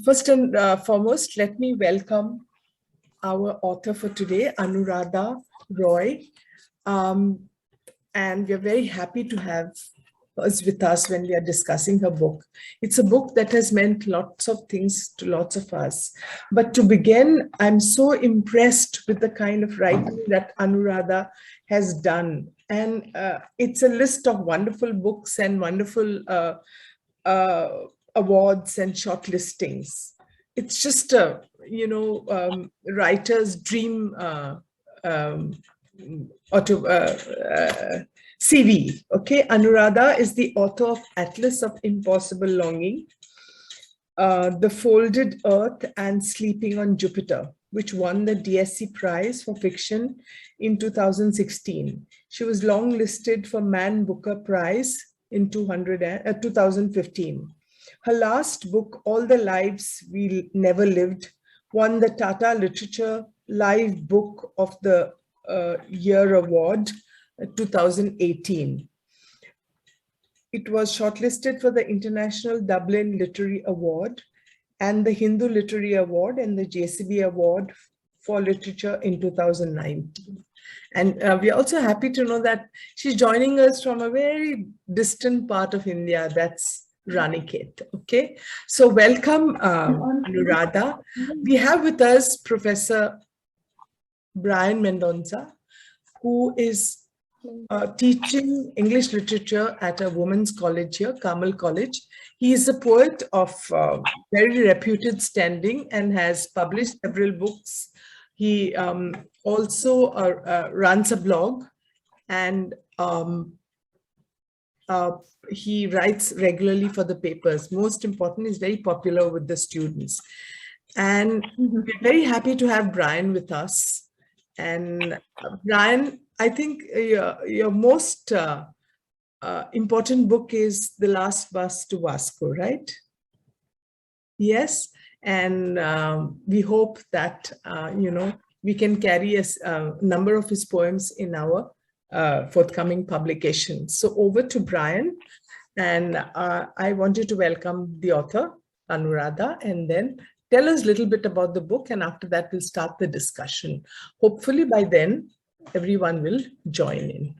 First and foremost, let me welcome our author for today, Anuradha Roy. And we're very happy to have her with us when we are discussing her book. It's a book that has meant lots of things to lots of us. But to begin, I'm so impressed with the kind of writing that Anuradha has done. And it's a list of wonderful books and wonderful awards and shortlistings. It's just a, writer's dream CV. Okay, Anuradha is the author of Atlas of Impossible Longing, The Folded Earth and Sleeping on Jupiter, which won the DSC Prize for Fiction in 2016. She was longlisted for Man Booker Prize in 2015. Her last book, All the Lives We Never Lived, won the Tata Literature Live Book of the Year Award 2018. It was shortlisted for the International Dublin Literary Award and the Hindu Literary Award and the JCB Award for Literature in 2019. And we're also happy to know that she's joining us from a very distant part of India, that's Ranikhet. Okay, so welcome, Anuradha. We have with us Professor Brian Mendonca, who is teaching English literature at a women's college here, Carmel College. He is a poet of very reputed standing and has published several books. He also runs a blog, and he writes regularly for the papers. Most important, he's very popular with the students. And we're very happy to have Brian with us. And Brian, I think your most important book is The Last Bus to Vasco, right? Yes. And we hope that, we can carry a number of his poems in our forthcoming publications. So over to Brian. And I wanted to welcome the author, Anuradha, and then tell us a little bit about the book, and after that, we'll start the discussion. Hopefully by then, everyone will join in.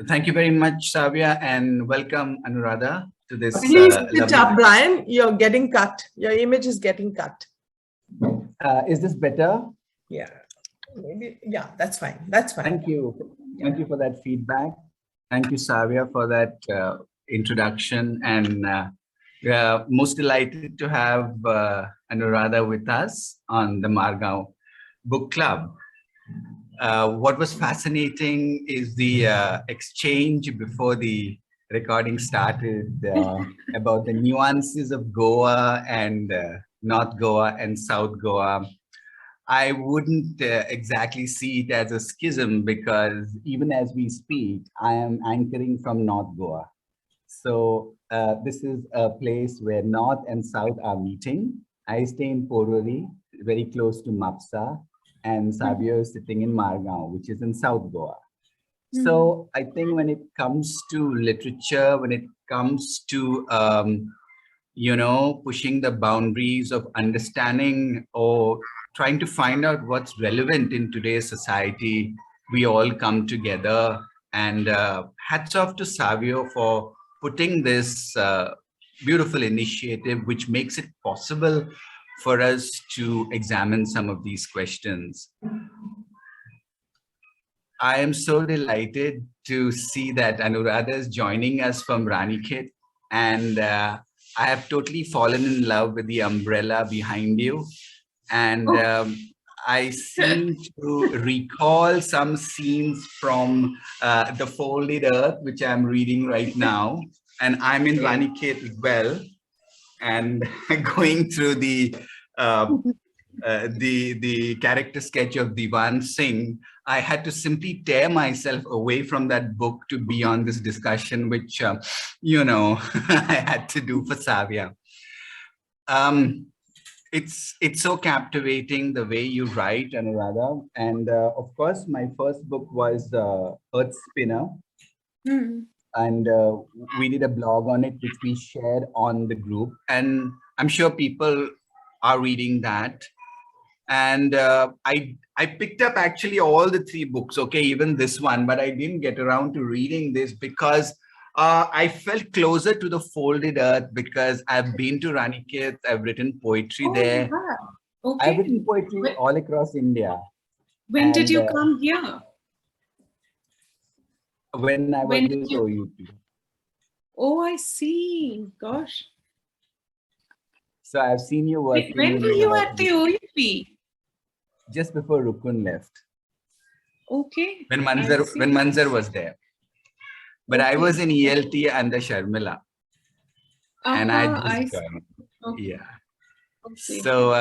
Thank you very much, Savia, and welcome, Anuradha, to this. Please sit up, Brian. You're getting cut. Your image is getting cut. Is this better? Yeah. Maybe, yeah, that's fine. That's fine. Thank you. Thank you for that feedback. Thank you, Savia, for that introduction. And we are most delighted to have Anuradha with us on the Margao Book Club. What was fascinating is the exchange before the recording started about the nuances of Goa and North Goa and South Goa. I wouldn't exactly see it as a schism, because even as we speak, I am anchoring from North Goa. So this is a place where North and South are meeting. I stay in Pottery, very close to Mapsa, and Savio is sitting in Margao, which is in South Goa. So I think when it comes to literature, when it comes to pushing the boundaries of understanding or trying to find out what's relevant in today's society, we all come together. And hats off to Savio for putting this beautiful initiative, which makes it possible for us to examine some of these questions. I am so delighted to see that Anuradha is joining us from Ranikhet, and I have totally fallen in love with the umbrella behind you. And I seem to recall some scenes from The Folded Earth, which I'm reading right now. And I'm in Ranikhet as well. And going through the character sketch of Diwan Singh, I had to simply tear myself away from that book to be on this discussion, which, I had to do for Savia. it's so captivating the way you write, Anuradha. And of course, my first book was EarthSpinner, and we did a blog on it, which we shared on the group. And I'm sure people are reading that. And I picked up actually all the three books, okay, even this one, but I didn't get around to reading this because I felt closer to the folded earth because I've been to Raniket, I've written poetry there. Okay. I've written poetry all across India. When did you come here? When I was with OUP. Oh, I see. Gosh. So I've seen you working. When were you at the OUP? Just before Rukun left. Okay. When Manzar was there. But I was in ELT under Sharmila. And I just gone. Okay. Yeah. Okay. So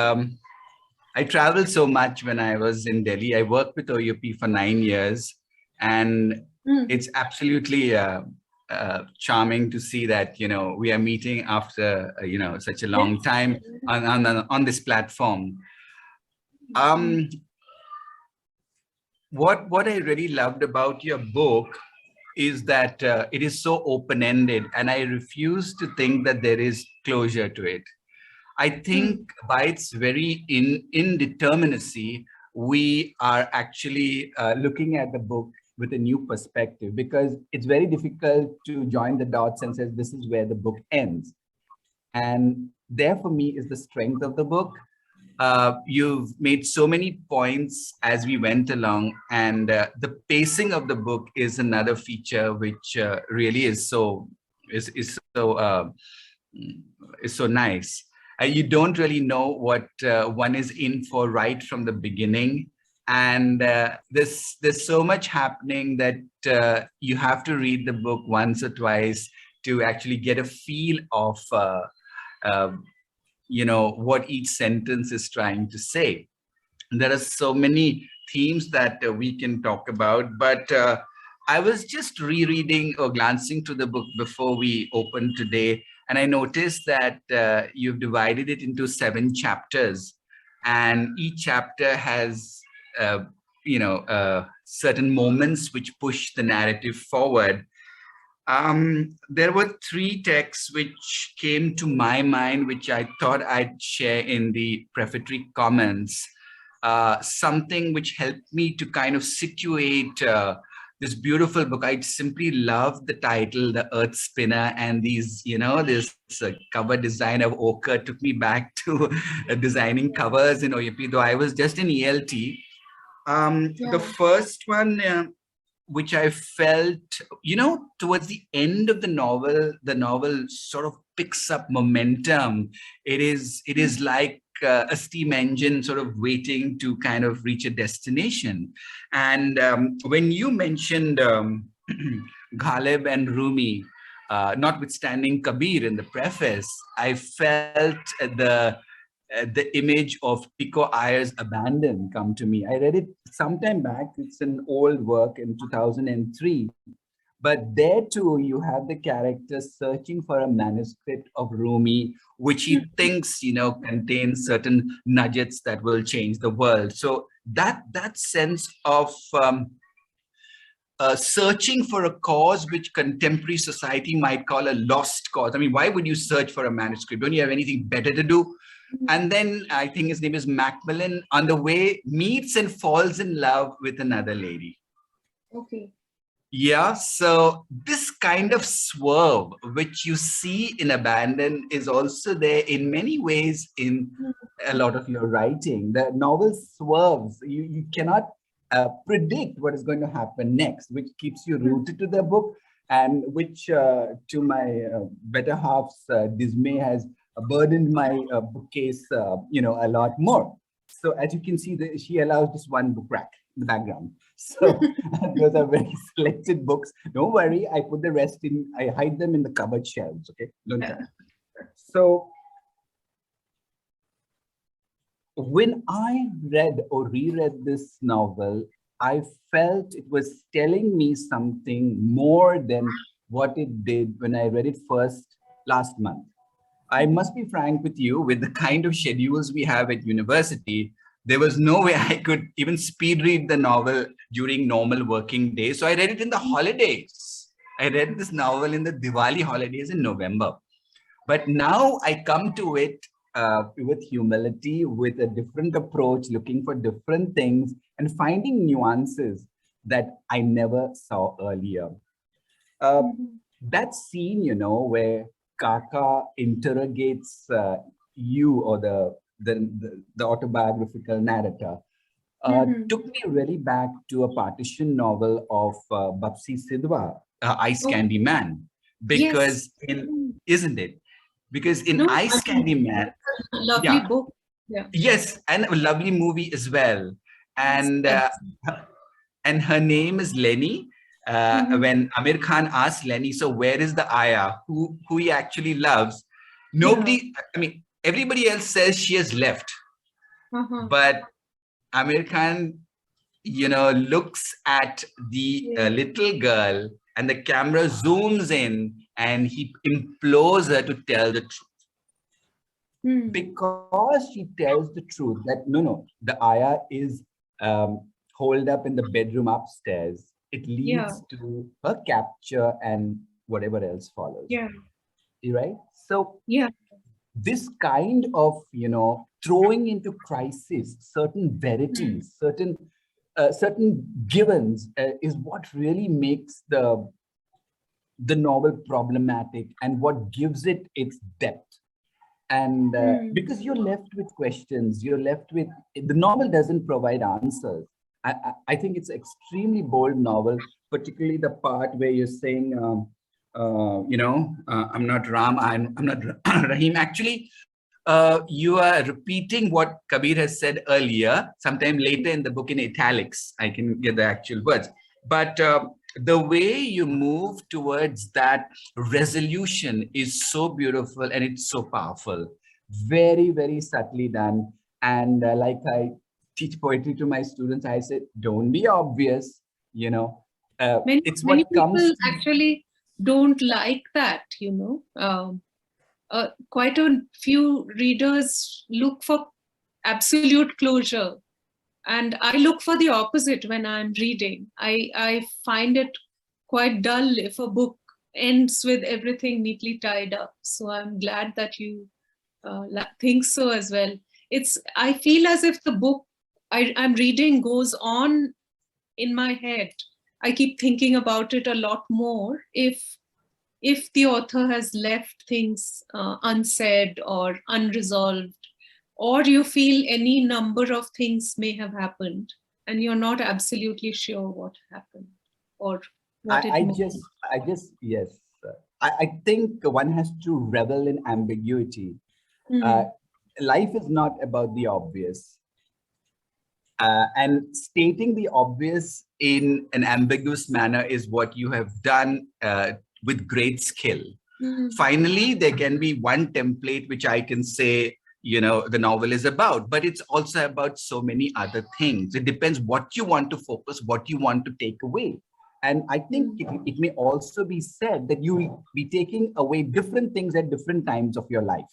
I traveled so much when I was in Delhi. I worked with OUP for 9 years. And it's absolutely charming to see that, you know, we are meeting after, you know, such a long time on this platform. What I really loved about your book is that it is so open-ended, and I refuse to think that there is closure to it. I think by its very indeterminacy, we are actually looking at the book with a new perspective, because it's very difficult to join the dots and says this is where the book ends. And there for me is the strength of the book. You've made so many points as we went along, and the pacing of the book is another feature which really is so nice. You don't really know what one is in for right from the beginning, and there's so much happening that you have to read the book once or twice to actually get a feel of you know, what each sentence is trying to say. There are so many themes that we can talk about, but I was just rereading or glancing to the book before we opened today, and I noticed that you've divided it into 7 chapters, and each chapter has, you know, certain moments which push the narrative forward. There were 3 texts which came to my mind, which I thought I'd share in the prefatory comments. Something which helped me to kind of situate this beautiful book. I simply love the title, The EarthSpinner, and these, you know, this cover design of ochre took me back to designing covers in OUP, though I was just in ELT. The first one, which I felt, you know, towards the end of the novel sort of picks up momentum. It is like a steam engine sort of waiting to kind of reach a destination. And when you mentioned Ghalib and Rumi, notwithstanding Kabir in the preface, I felt the image of Pico Iyer's Abandon come to me. I read it sometime back. It's an old work in 2003. But there too, you have the character searching for a manuscript of Rumi, which he thinks, you know, contains certain nuggets that will change the world. So that sense of searching for a cause which contemporary society might call a lost cause. I mean, why would you search for a manuscript? Don't you have anything better to do? And then I think his name is Macmillan, on the way, meets and falls in love with another lady. Okay. Yeah, so this kind of swerve, which you see in Abandon, is also there in many ways in a lot of your writing. The novel swerves. You cannot predict what is going to happen next, which keeps you rooted to the book, and which, to my better half's dismay, has burdened my bookcase, you know, a lot more. So as you can see, she allows just one book rack in the background. So those are very selected books. Don't worry, I put the rest in, I hide them in the cupboard shelves, okay? Don't touch. So when I read or reread this novel, I felt it was telling me something more than what it did when I read it first last month. I must be frank with you, with the kind of schedules we have at university, there was no way I could even speed read the novel during normal working days. So I read it in the holidays. I read this novel in the Diwali holidays in November. But now I come to it with humility, with a different approach, looking for different things and finding nuances that I never saw earlier. Uh, that scene, where Kaka interrogates you or the autobiographical narrator, took me really back to a partition novel of Bapsi Sidhwa, Ice Oh, Candy Man, yes. because isn't it? Because in No, Ice I mean, Candy Man, it's a lovely yeah, book. Yeah. yes, and a lovely movie as well. Yes. And her name is Lenny. When Amir Khan asks Lenny, so where is the Aya, who he actually loves? Yeah. Nobody, I mean, everybody else says she has left, Uh-huh. but Amir Khan, looks at the Yeah. little girl and the camera zooms in and he implores her to tell the truth. Because she tells the truth that no, the Aya is holed up in the bedroom upstairs, it Yeah. leads to her capture and whatever else follows. Yeah. Right? So Yeah. this kind of, throwing into crisis certain verities, certain givens is what really makes the novel problematic and what gives it its depth. And because you're left with questions, you're left with, the novel doesn't provide answers. I think it's extremely bold novel, particularly the part where you're saying, I'm not Ram, I'm not Rahim. Actually, you are repeating what Kabir has said earlier, sometime later in the book in italics. I can get the actual words. But the way you move towards that resolution is so beautiful and it's so powerful. Very, very subtly done. And like I teach poetry to my students, I say, don't be obvious, it's Many what comes people to. actually don't like that, quite a few readers look for absolute closure. And I look for the opposite when I'm reading. I find it quite dull if a book ends with everything neatly tied up. So I'm glad that you think so as well. I feel as if the book I'm reading goes on in my head. I keep thinking about it a lot more if the author has left things unsaid or unresolved, or you feel any number of things may have happened and you're not absolutely sure what happened or what it meant. Yes. I think one has to revel in ambiguity. Life is not about the obvious. And stating the obvious in an ambiguous manner is what you have done with great skill. Finally, there can be one template which I can say, the novel is about, but it's also about so many other things. It depends what you want to focus, what you want to take away. And I think it may also be said that you will be taking away different things at different times of your life.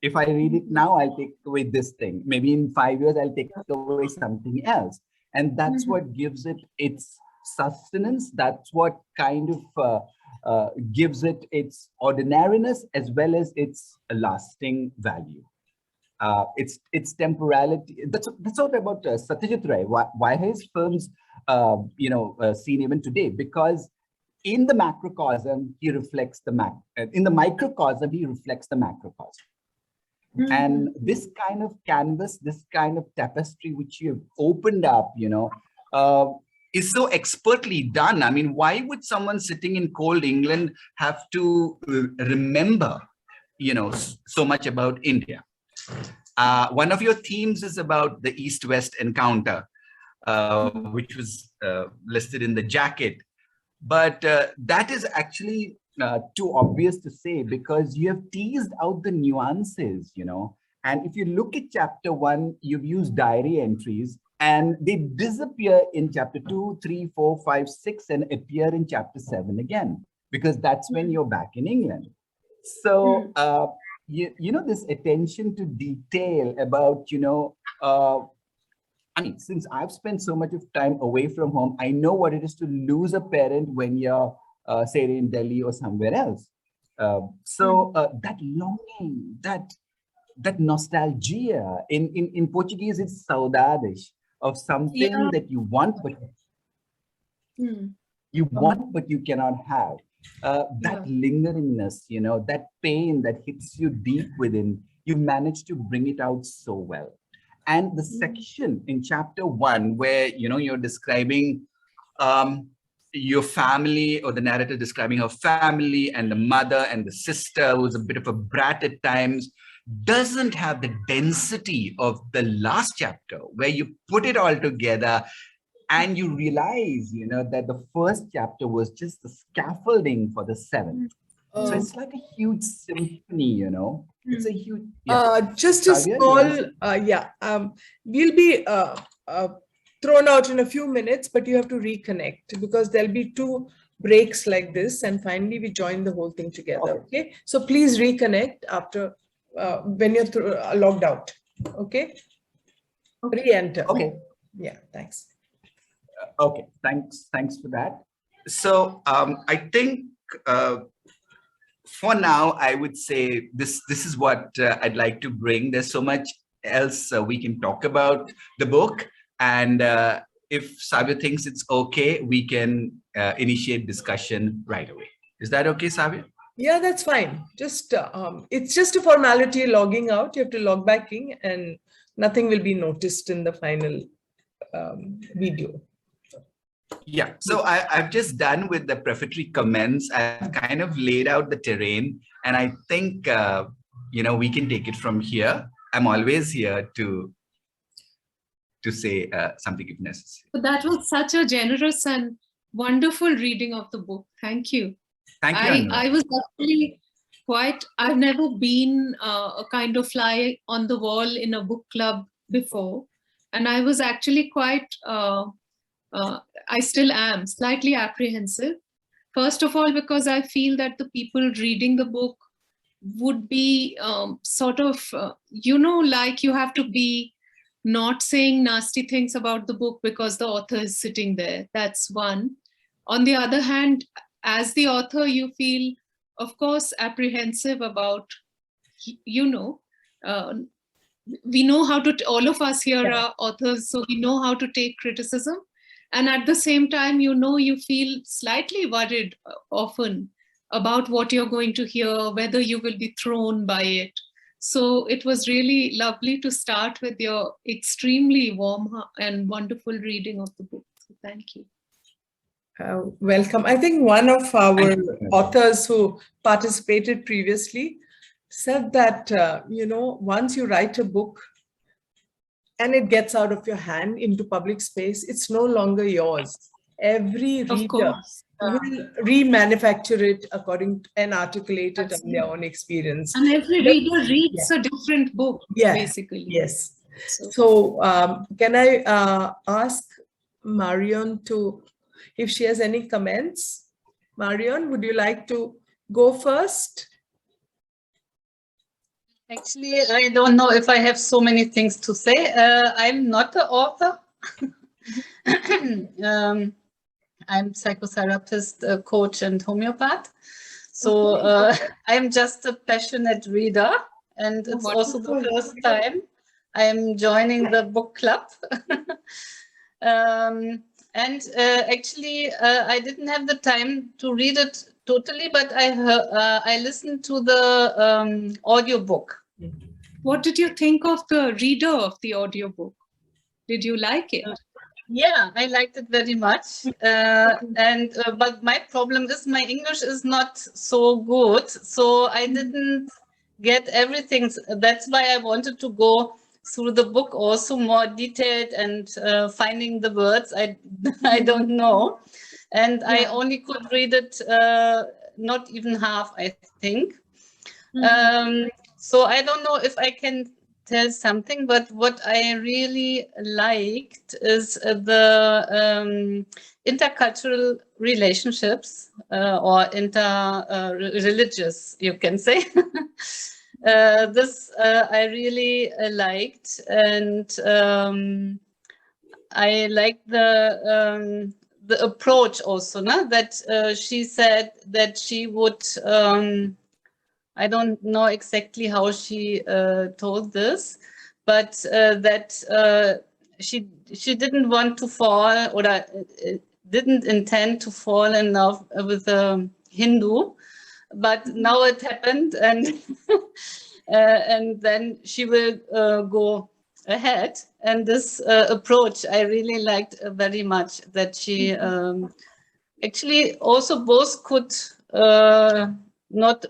If I read it now, I'll take away this thing. Maybe in 5 years, I'll take away something else. And that's what gives it its sustenance. That's what kind of gives it its ordinariness as well as its lasting value. Its temporality. That's what about Satyajit Ray. Why his films, seen even today? Because in the macrocosm, he reflects the in the microcosm, he reflects the macrocosm. And this kind of canvas, this kind of tapestry which you have opened up, is so expertly done. I mean, why would someone sitting in cold England have to remember, so much about India? One of your themes is about the East-West encounter, which was listed in the jacket. But that is actually too obvious to say because you have teased out the nuances, And if you look at chapter 1, you've used diary entries and they disappear in chapter 2, 3, 4, 5, 6 and appear in chapter 7 again, because that's when you're back in England. So you know, this attention to detail about, I mean, since I've spent so much of time away from home, I know what it is to lose a parent when you're, say, in Delhi or somewhere else. That longing, that nostalgia, in Portuguese, it's saudades of something that you want, but you cannot have. That lingeringness, that pain that hits you deep within, you managed to bring it out so well. And the section in chapter 1 where, you're describing your family, or the narrator describing her family and the mother and the sister, who was a bit of a brat at times, doesn't have the density of the last chapter where you put it all together and you realize, that the first chapter was just the scaffolding for the 7th. So it's like a huge symphony, It's a huge. Just a small, we'll be thrown out in a few minutes, but you have to reconnect because there'll be 2 breaks like this, and finally we join the whole thing together. Okay. So please reconnect after when you're logged out. Okay. Re-enter. Okay. Yeah. Thanks. Okay. Thanks for that. So I think. For now, I would say this is what I'd like to bring. There's so much else we can talk about the book. And if Savia thinks it's okay, we can initiate discussion right away. Is that okay, Savia? Yeah, that's fine. Just it's just a formality logging out. You have to log back in and nothing will be noticed in the final video. Yeah, so I've just done with the prefatory comments. I've kind of laid out the terrain, and I think, we can take it from here. I'm always here to say something if necessary. But that was such a generous and wonderful reading of the book. Thank you. Thank you. I was actually I've never been a kind of fly on the wall in a book club before. And I was actually quite... I still am slightly apprehensive. First of all, because I feel that the people reading the book would be sort of, like you have to be not saying nasty things about the book because the author is sitting there. That's one. On the other hand, as the author, you feel, of course, apprehensive about, we know how to, all of us here are authors, so we know how to take criticism. And at the same time, you feel slightly worried often about what you're going to hear, whether you will be thrown by it. So it was really lovely to start with your extremely warm and wonderful reading of the book. So thank you. Welcome. I think one of our authors who participated previously said that, once you write a book, and it gets out of your hand into public space, it's no longer yours. Every reader will remanufacture it according to, and articulate it on their own experience. And every reader reads a different book, basically. Yes. So can I ask Marion if she has any comments? Marion, would you like to go first? Actually, I don't know if I have so many things to say. I'm not an author. I'm psychotherapist, coach, and homeopath. So I'm just a passionate reader, and it's also the first time I'm joining the book club. Actually, I didn't have the time to read it totally, but I listened to the audiobook. What did you think of the reader of the audiobook? Did you like it? Yeah, I liked it very much. But my problem is my English is not so good, so I didn't get everything. That's why I wanted to go through the book also more detailed and finding the words I don't know. And I only could read it not even half, I think. So I don't know if I can tell something, but what I really liked is the intercultural relationships or inter-religious, you can say. This I really liked, and I like the approach also, no? That she said that she would. I don't know exactly how she told this, but that she didn't want to fall, or didn't intend to fall in love with a Hindu, but now it happened, and and then she will go ahead. And this approach I really liked very much, that she actually also both could not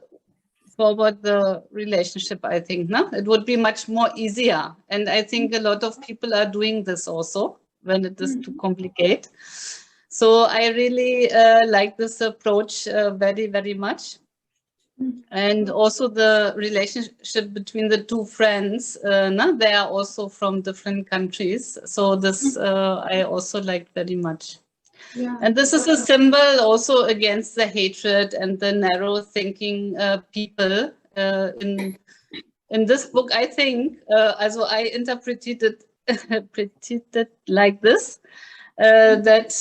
forward the relationship, I think. No, it would be much more easier, and I think a lot of people are doing this also when it is too complicated. So I really like this approach very, very much. And also the relationship between the two friends, no? They are also from different countries, so this I also like very much. Yeah. And this is a symbol also against the hatred and the narrow thinking people in this book. I think, also I interpreted it like this, that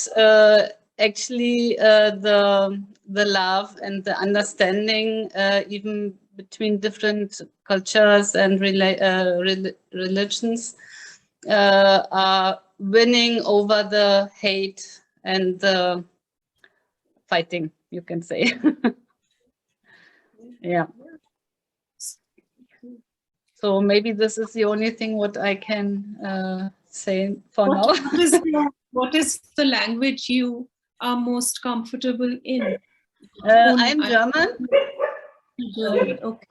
actually the love and the understanding, even between different cultures and religions, are winning over the hate and the fighting, you can say. Yeah. So maybe this is the only thing what I can say for now. What is the language you are most comfortable in? I'm German. German, okay.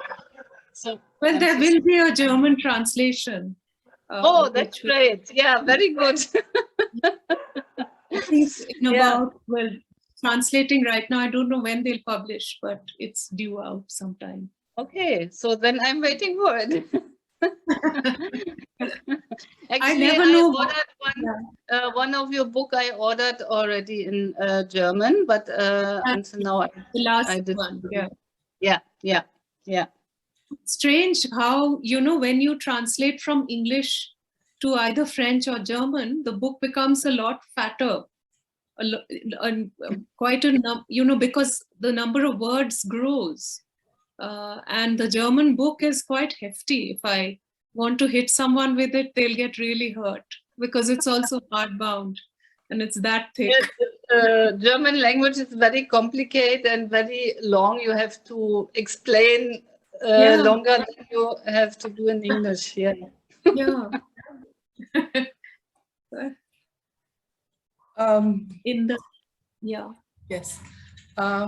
So, well, there will be a German translation. Oh, that's great. Yeah, very good. I think in about, well, translating right now, I don't know when they'll publish, but it's due out sometime. Okay, so then I'm waiting for it. Actually, I ordered one of your book. I ordered already in German, but until now the last I did one. Yeah. Strange how, you know, when you translate from English to either French or German, the book becomes a lot fatter. Quite a you know, because the number of words grows. And the German book is quite hefty. If I want to hit someone with it, they'll get really hurt because it's also hardbound and it's that thick. Yes, German language is very complicated and very long. You have to explain longer than you have to do in English. Yeah. Yeah. Yes. I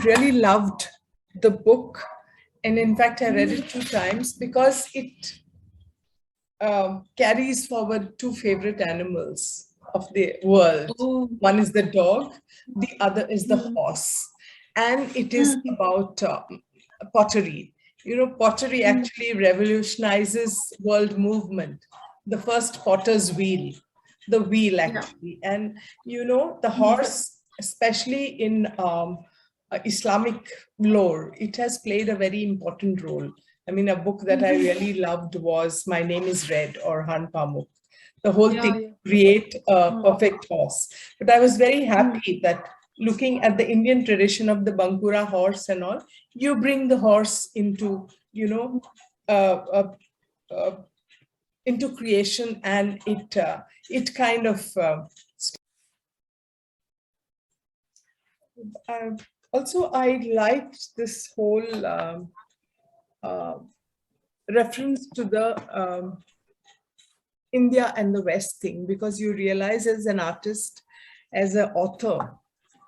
really loved the book, and in fact I read it 2 times because it carries forward 2 favorite animals of the world. One is the dog, the other is the horse, and it is about pottery. You know, pottery actually revolutionizes world movement. The first potter's wheel, the wheel actually. And you know, the horse, especially in Islamic lore, it has played a very important role. I mean, a book that I really loved was My Name is Red, or Han Pamuk. The whole thing, create a perfect horse. But I was very happy that looking at the Indian tradition of the Bankura horse and all, you bring the horse into, you know, into creation, and it kind of also I liked this whole reference to the India and the West thing, because you realize as an artist, as an author,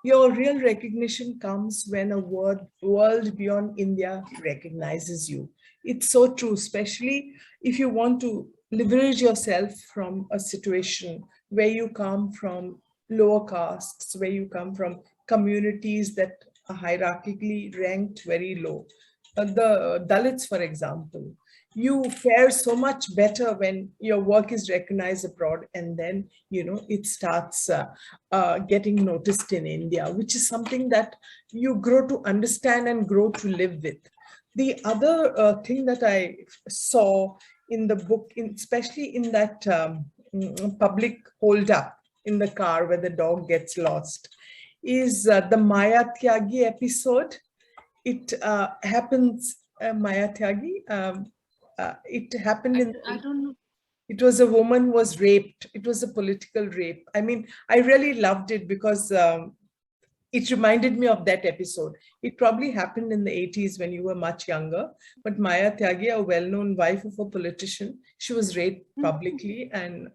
your real recognition comes when a world beyond India recognizes you. It's so true, especially if you want to liberate yourself from a situation where you come from lower castes, where you come from communities that are hierarchically ranked very low. The Dalits, for example, you fare so much better when your work is recognized abroad, and then, you know, it starts getting noticed in India, which is something that you grow to understand and grow to live with. The other thing that I saw in the book, especially in that public hold-up in the car where the dog gets lost, is the Maya Tyagi episode. It happens, Maya Tyagi, it happened in... I don't know. It was a woman who was raped. It was a political rape. I mean, I really loved it because it reminded me of that episode. It probably happened in the 80s when you were much younger. But Maya Tyagi, a well-known wife of a politician, she was raped publicly. And,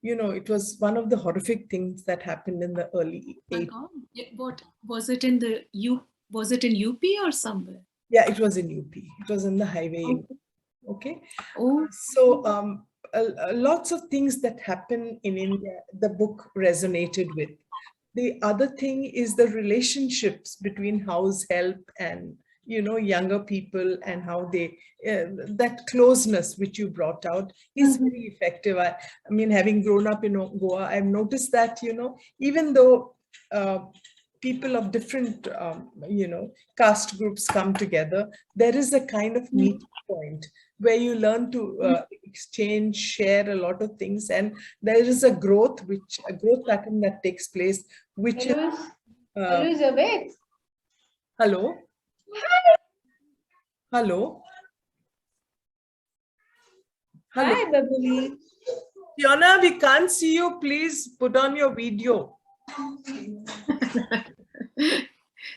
you know, it was one of the horrific things that happened in the early 80s. What was it in the was it in UP or somewhere? Yeah, it was in UP. It was in the highway. Okay. Oh. So lots of things that happen in India, the book resonated with. The other thing is the relationships between house help and, you know, younger people, and how they, that closeness which you brought out is very effective. I mean, having grown up in Goa, I've noticed that, you know, even though people of different, you know, caste groups come together, there is a kind of meeting point where you learn to exchange, share a lot of things, and there is a growth pattern that takes place, which Hello, is awake. Hello. Hello. Hello. Hi, Babuli. Fiona, we can't see you. Please put on your video.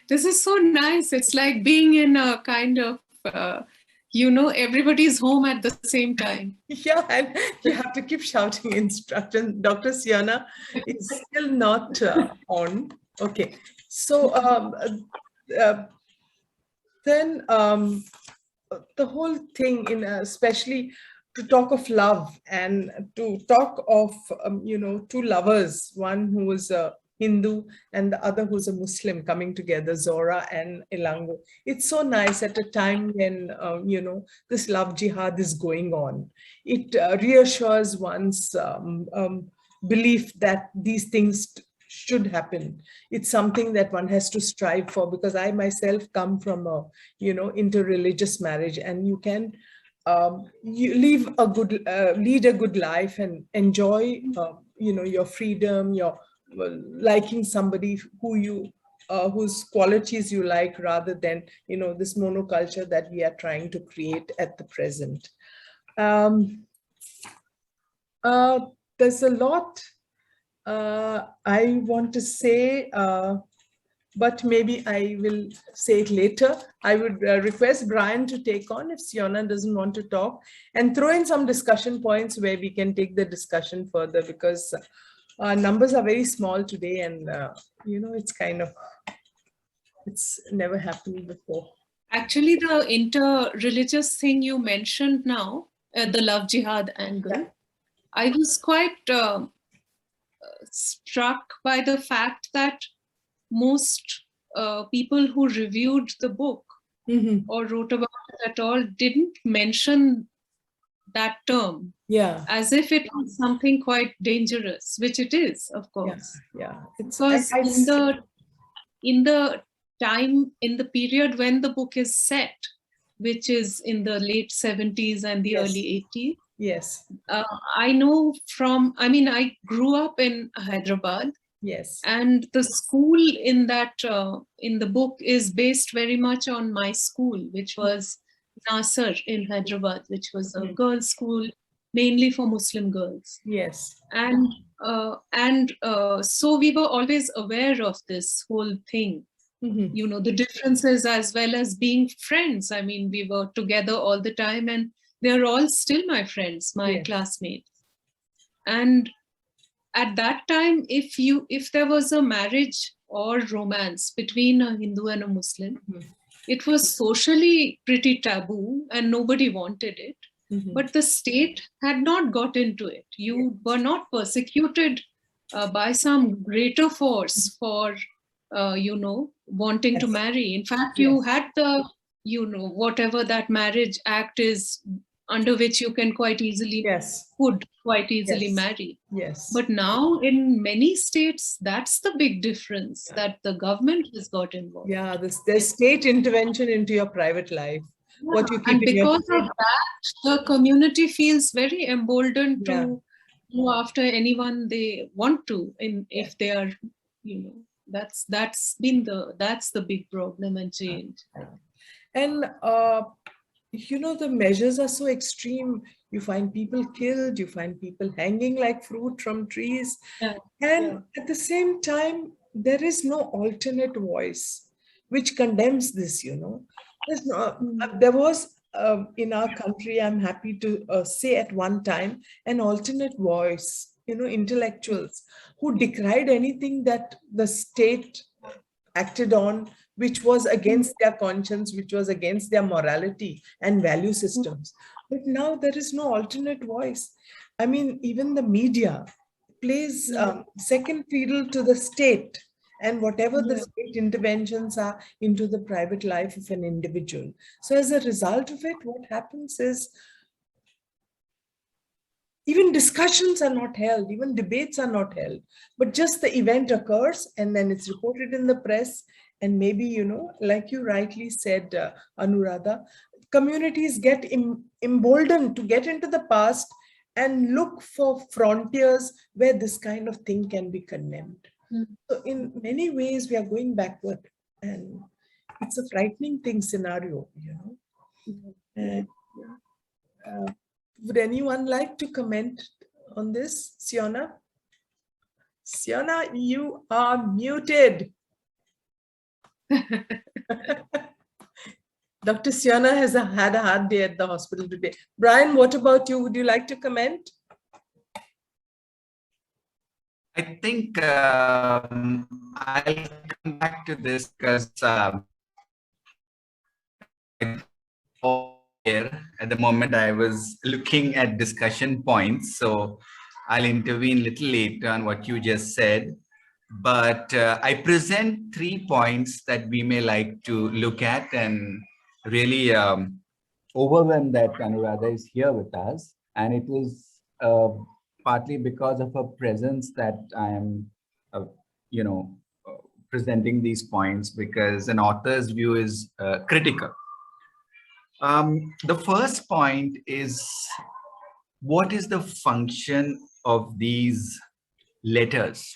This is so nice. It's like being in a kind of, you know, everybody's home at the same time. Yeah, and you have to keep shouting instructions. Dr. Sienna is still not on. Okay. So then the whole thing, in especially to talk of love and to talk of, you know, two lovers, one who is a Hindu and the other who's a Muslim coming together, Zora and Elango. It's so nice at a time when, you know, this love jihad is going on. It reassures one's belief that these things should happen. It's something that one has to strive for, because I myself come from a, you know, interreligious marriage, and you can you lead a good life and enjoy, you know, your freedom, your liking somebody who you whose qualities you like, rather than, you know, this monoculture that we are trying to create at the present. There's a lot I want to say, but maybe I will say it later. I would request Brian to take on if Sienna doesn't want to talk, and throw in some discussion points where we can take the discussion further, because numbers are very small today, and you know, it's kind of, it's never happened before. Actually, the inter-religious thing you mentioned now, the love jihad angle, yeah. I was quite struck by the fact that most people who reviewed the book or wrote about it at all didn't mention that term, yeah, as if it was something quite dangerous, which it is, of course. Yeah. Because in the time, in the period when the book is set, which is in the late 70s and the early 80s. Yes. I know from, I mean, I grew up in Hyderabad. Yes. And the school in that, in the book is based very much on my school, which was Nasser in Hyderabad, which was a girls' school mainly for Muslim girls. Yes. And so we were always aware of this whole thing, you know, the differences as well as being friends. I mean, we were together all the time, and they're all still my friends, my classmates. And at that time, if there was a marriage or romance between a Hindu and a Muslim, it was socially pretty taboo and nobody wanted it. But the state had not got into it. You were not persecuted by some greater force for, you know, wanting to marry. In fact, you had the, you know, whatever that marriage act is, under which you can quite easily, could quite easily marry. Yes. But now in many states, that's the big difference, that the government has got involved. Yeah, there's state intervention into your private life. what you keep And in your because of that, the community feels very emboldened to go after anyone they want to, if they are, that's the big problem and change. And the measures are so extreme. You find people killed, you find people hanging like fruit from trees. And at the same time, there is no alternate voice which condemns this, There's no, there was, in our country, I'm happy to say at one time, an alternate voice, intellectuals who decried anything that the state acted on, which was against their conscience, which was against their morality and value systems. But now there is no alternate voice. I mean, even the media plays second fiddle to the state and whatever the state interventions are into the private life of an individual. So as a result of it, what happens is even discussions are not held, even debates are not held, but just the event occurs and then it's reported in the press. And maybe, like you rightly said, Anuradha, communities get emboldened to get into the past and look for frontiers where this kind of thing can be condemned. So in many ways, we are going backward, and it's a frightening thing scenario, would anyone like to comment on this? Siona? Siona, you are muted. Dr. Siona has had a hard day at the hospital today. Brian, what about you? Would you like to comment? I think I'll come back to this because at the moment I was looking at discussion points, so I'll intervene a little later on what you just said. But I present 3 points that we may like to look at, and really overwhelmed that Anuradha is here with us. And it is partly because of her presence that I am, presenting these points, because an author's view is critical. The first point is, what is the function of these letters?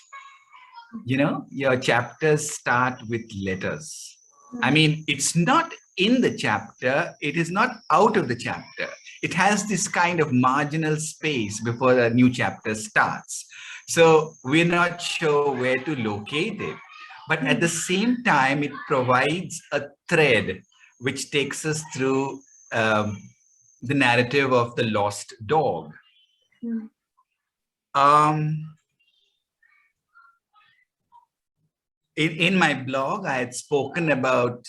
Your chapters start with letters. I mean, it's not in the chapter, it is not out of the chapter. It has this kind of marginal space before the new chapter starts. So we're not sure where to locate it. But at the same time, it provides a thread which takes us through the narrative of the lost dog. In my blog, I had spoken about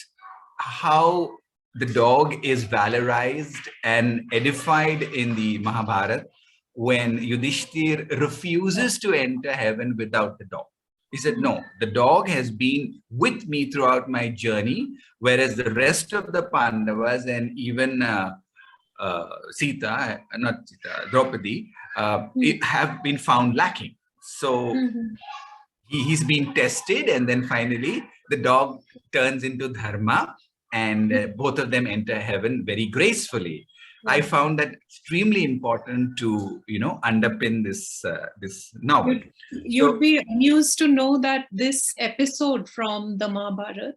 how the dog is valorized and edified in the Mahabharata when Yudhishthir refuses to enter heaven without the dog. He said, no, the dog has been with me throughout my journey, whereas the rest of the Pandavas and even Draupadi, have been found lacking. So he's been tested, and then finally the dog turns into dharma, and both of them enter heaven very gracefully. I found that extremely important to underpin this novel. You'd be amused to know that this episode from the Mahabharata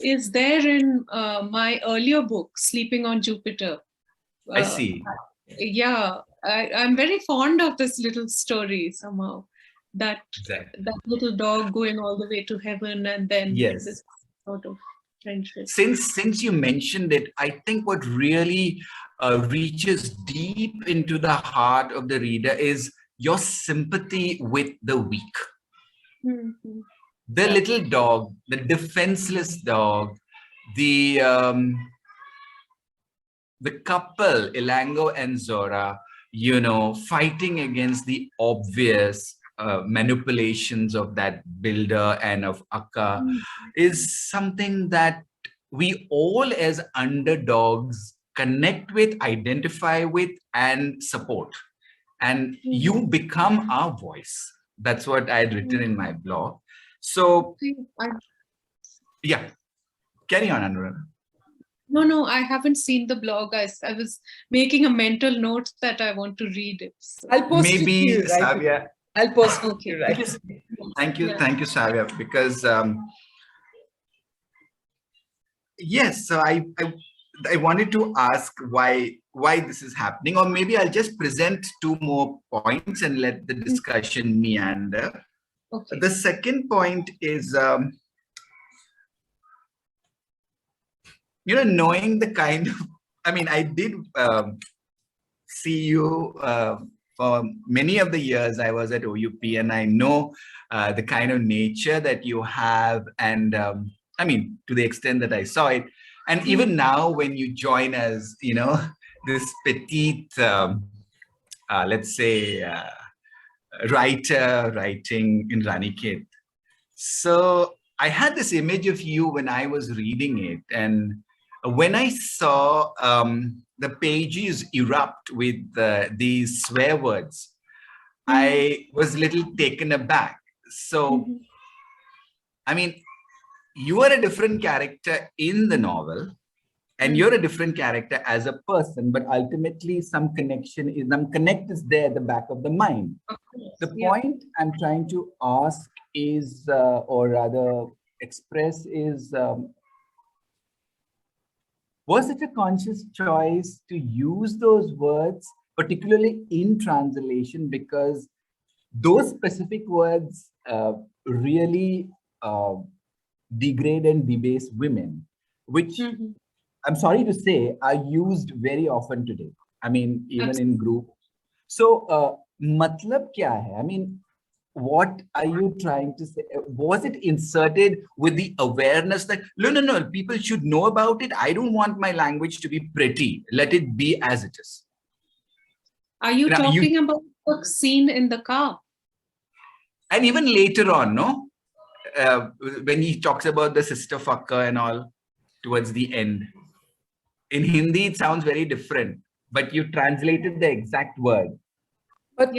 is there in my earlier book, Sleeping on Jupiter. I see. Yeah, I'm very fond of this little story somehow. That little dog going all the way to heaven, and then this sort of friendship. Since you mentioned it, I think what really reaches deep into the heart of the reader is your sympathy with the weak. The little dog, the defenseless dog, the couple, Ilango and Zora, fighting against the obvious manipulations of that builder and of Akka, is something that we all as underdogs connect with, identify with, and support. And you become our voice. That's what I had written in my blog. So, yeah, carry on, Anuradha. No, I haven't seen the blog. I was making a mental note that I want to read it. So. I'll post it to Maybe you, right? Savia. I'll post it to Okay. you, right? Thank you, Yeah. Savia, because yes, so I wanted to ask why this is happening, or maybe I'll just present 2 more points and let the discussion meander. Okay. The second point is, knowing the kind of, I did see you for many of the years I was at OUP, and I know the kind of nature that you have, and to the extent that I saw it. And even now, when you join us, this petite, let's say, writer writing in Ranikhet. So I had this image of you when I was reading it. And when I saw the pages erupt with these swear words, I was a little taken aback. So, you are a different character in the novel, and you're a different character as a person, but ultimately some connect is there at the back of the mind. The point I'm trying to ask is, or rather express is, was it a conscious choice to use those words, particularly in translation, because those specific words really degrade and debase women, which I'm sorry to say are used very often today. Even in group. So, matlab kya hai? What are you trying to say? Was it inserted with the awareness that, no, people should know about it? I don't want my language to be pretty. Let it be as it is. Are you talking about the scene in the car? And even later on, no? When he talks about the sister fucker and all towards the end. In Hindi, it sounds very different, but you translated the exact word. But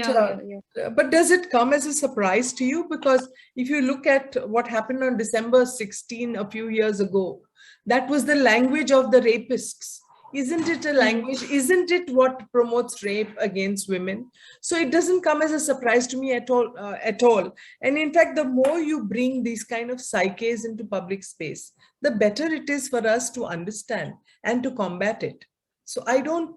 but does it come as a surprise to you? Because if you look at what happened on December 16 a few years ago, that was the language of the rapists. Isn't it a language? Isn't it what promotes rape against women? So it doesn't come as a surprise to me at all. And in fact, the more you bring these kind of psyches into public space, the better it is for us to understand and to combat it. So I don't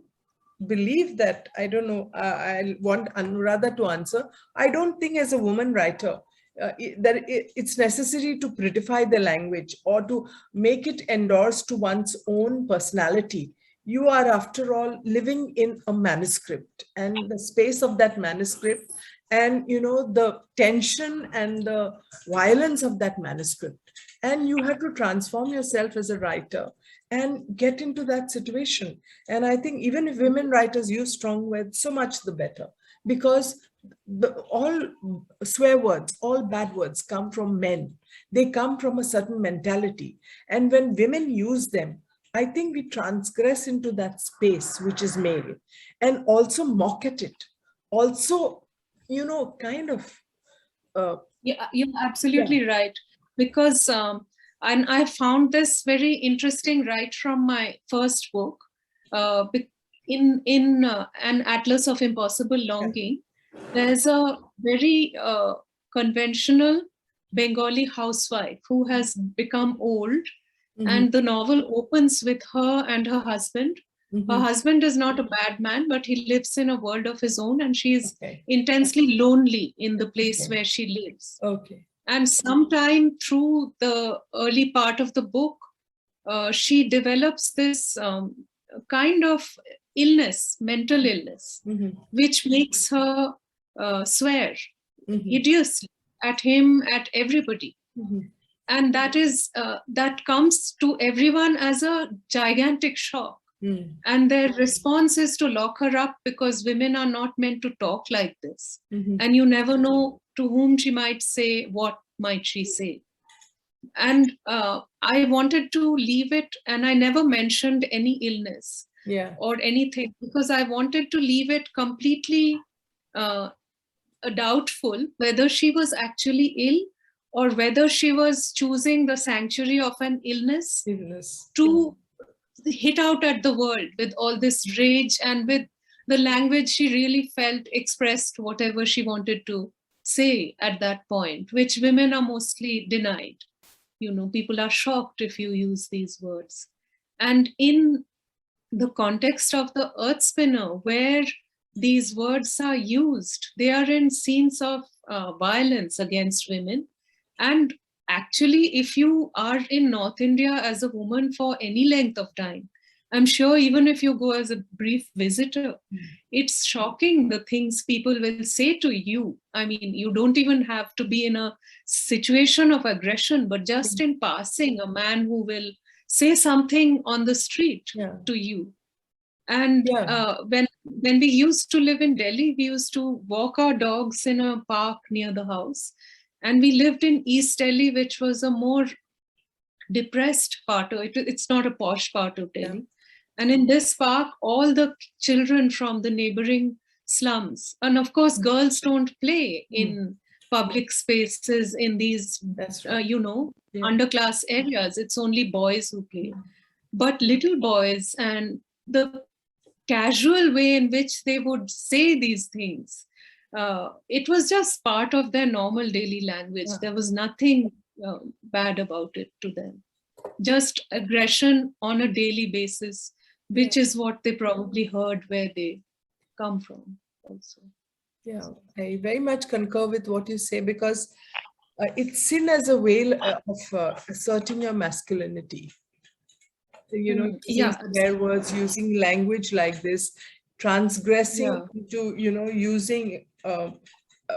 believe that, I don't know, I want Anuradha to answer. I don't think as a woman writer, that it's necessary to prettify the language or to make it endorse to one's own personality. You are, after all, living in a manuscript, and the space of that manuscript, and the tension and the violence of that manuscript. And you have to transform yourself as a writer and get into that situation. And I think even if women writers use strong words, so much the better, because all swear words, all bad words come from men. They come from a certain mentality. And when women use them, I think we transgress into that space, which is male, and also mock at it. Also, kind of. Yeah, you're absolutely right. Because and I found this very interesting right from my first book, in An Atlas of Impossible Longing. There's a very conventional Bengali housewife who has become old, and the novel opens with her and her husband. Her husband is not a bad man, but he lives in a world of his own, and she is intensely lonely in the place where she lives. And sometime through the early part of the book, she develops this kind of illness, mental illness, which makes her swear hideously at him, at everybody. And that comes to everyone as a gigantic shock. And their response is to lock her up, because women are not meant to talk like this. And you never know to whom she might say, what might she say. And I wanted to leave it, and I never mentioned any illness or anything, because I wanted to leave it completely doubtful whether she was actually ill, or whether she was choosing the sanctuary of an illness to hit out at the world with all this rage, and with the language she really felt expressed whatever she wanted to say at that point, which women are mostly denied. You know, people are shocked if you use these words. And in the context of the EarthSpinner, where these words are used, they are in scenes of violence against women. And actually, if you are in North India as a woman for any length of time, I'm sure even if you go as a brief visitor, it's shocking the things people will say to you. I mean, you don't even have to be in a situation of aggression, but just in passing, a man who will say something on the street to you. And when we used to live in Delhi, we used to walk our dogs in a park near the house. And we lived in East Delhi, which was a more depressed part of it. It's not a posh part of Delhi. And in this park, all the children from the neighboring slums, and of course, girls don't play in public spaces in these, underclass areas. It's only boys who play. But little boys, and the casual way in which they would say these things, it was just part of their normal daily language. There was nothing bad about it to them. Just aggression on a daily basis, which is what they probably heard where they come from also. Yeah, I very much concur with what you say, because it's seen as a way of asserting your masculinity. Using swear words, using language like this, transgressing into, using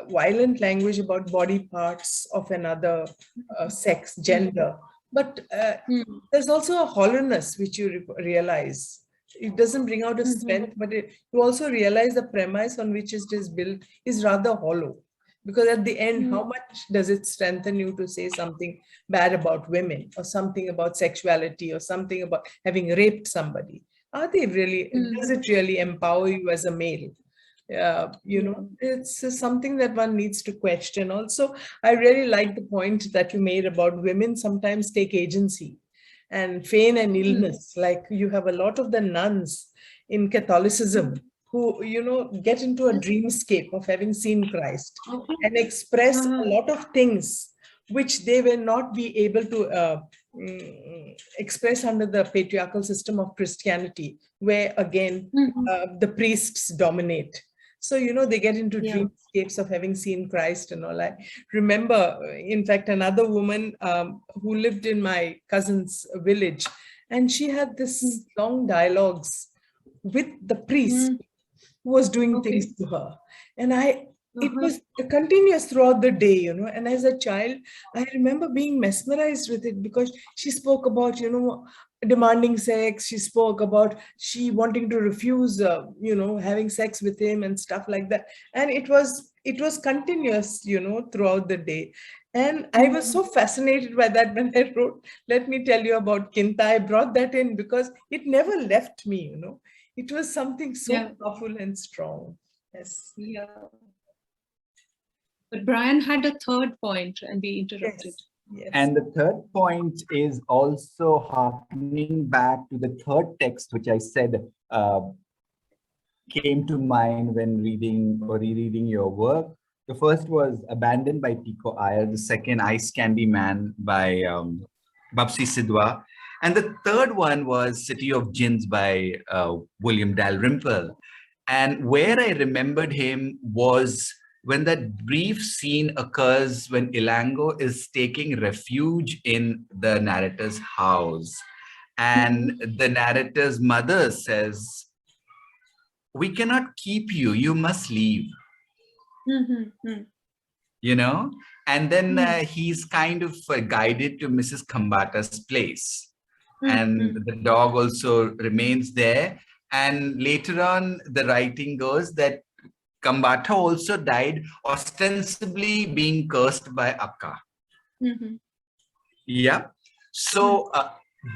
violent language about body parts of another sex, gender. But there's also a hollowness which you realize. It doesn't bring out a strength, but you also realize the premise on which it is built is rather hollow. Because at the end, how much does it strengthen you to say something bad about women, or something about sexuality, or something about having raped somebody? Are they really, does it really empower you as a male? It's something that one needs to question. Also, I really like the point that you made about women sometimes take agency and feign an illness. Like you have a lot of the nuns in Catholicism who, get into a dreamscape of having seen Christ and express a lot of things which they will not be able to express under the patriarchal system of Christianity, where again, the priests dominate. So, they get into dreamscapes of having seen Christ and all. I remember, in fact, another woman who lived in my cousin's village, and she had this long dialogues with the priest who was doing things to her. And it was continuous throughout the day, and as a child, I remember being mesmerized with it, because she spoke about, demanding sex. She spoke about she wanting to refuse, having sex with him and stuff like that. And it was continuous, throughout the day. And I was so fascinated by that when I wrote, let me tell you about Kinta. I brought that in because it never left me, It was something so powerful and strong. Yes. Yeah. But Brian had a third point and we interrupted. Yes. And the third point is also harkening back to the third text, which I said came to mind when reading or rereading your work. The first was Abandoned by Tico Iyer. The second, Ice Candy Man by Bapsi Sidhwa. And the third one was City of Jinns by William Dalrymple. And where I remembered him was when that brief scene occurs when Ilango is taking refuge in the narrator's house. And the narrator's mother says, "We cannot keep you, you must leave." And then he's kind of guided to Mrs. Khambata's place. And the dog also remains there. And later on, the writing goes that Khambata also died ostensibly being cursed by Akka. Yeah. So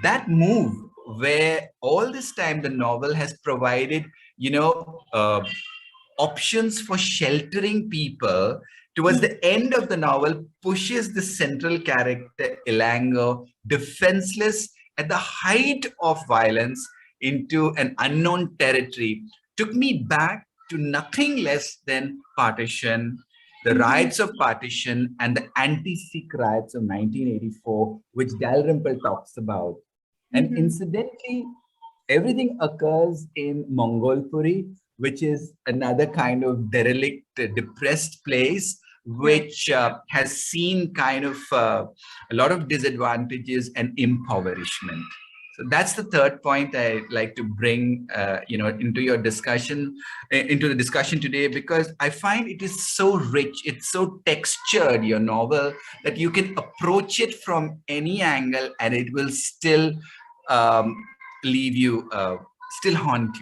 that move where all this time the novel has provided, options for sheltering people, towards the end of the novel pushes the central character, Ilango, defenseless at the height of violence into an unknown territory took me back to nothing less than partition, the riots of partition, and the anti-Sikh riots of 1984, which Dalrymple talks about. And incidentally, everything occurs in Mongolpuri, which is another kind of derelict, depressed place, which has seen kind of a lot of disadvantages and impoverishment. So that's the third point I'd like to bring, into your discussion, into the discussion today, because I find it is so rich, it's so textured, your novel, that you can approach it from any angle and it will still leave you, still haunt